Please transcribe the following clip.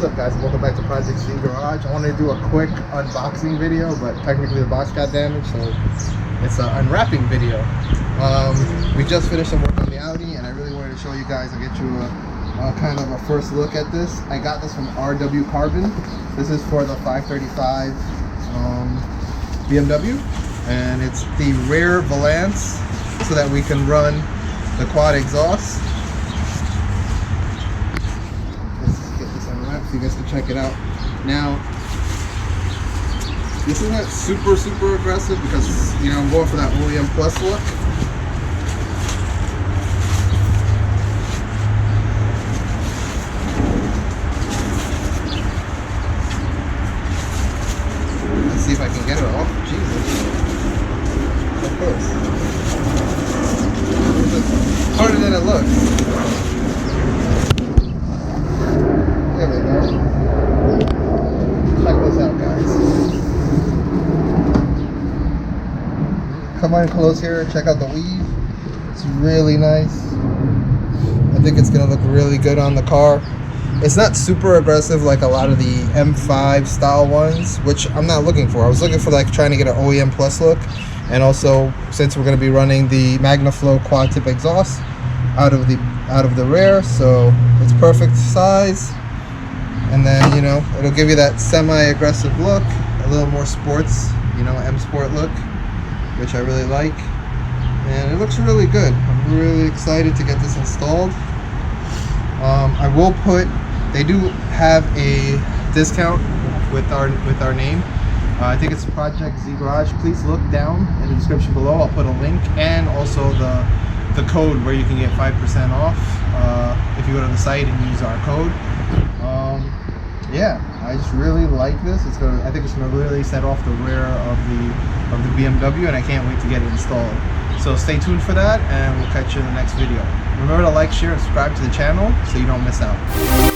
up, guys? Welcome back to Project Z Garage. I wanted to do a quick unboxing video, but technically the box got damaged, so it's an unwrapping video. We just finished some work on the Audi, and I really wanted to show you guys and get you a kind of a first look at this. I got this from RW Carbon. This is for the 535 BMW, and it's the rear valance so that we can run the quad exhaust. So you guys can check it out. Now, this is not super aggressive because, you know, I'm going for that OEM Plus look. Let's see if I can get it off. Jesus. Of course. It's harder than it looks. There we go. Check this out, guys. Come on close here, check out the weave. It's really nice. I think it's gonna look really good on the car. It's not super aggressive like a lot of the M5 style ones, which I'm not looking for. I was looking for like trying to get an OEM Plus look, and also since we're gonna be running the MagnaFlow quad tip exhaust out of the rear, so it's perfect size. And then, you know, it'll give you that semi-aggressive look, a little more sports, you know, M Sport look, which I really like. And it looks really good. I'm really excited to get this installed. I will put, they do have a discount with our name. I think it's Project Z Garage. Please look down in the description below. I'll put a link and also the code where you can get 5% off if you go to the site and use our code. Yeah, I just really like this. I think it's gonna really set off the rear of the BMW, and I can't wait to get it installed. So stay tuned for that, and we'll catch you in the next video. Remember to like, share, and subscribe to the channel so you don't miss out.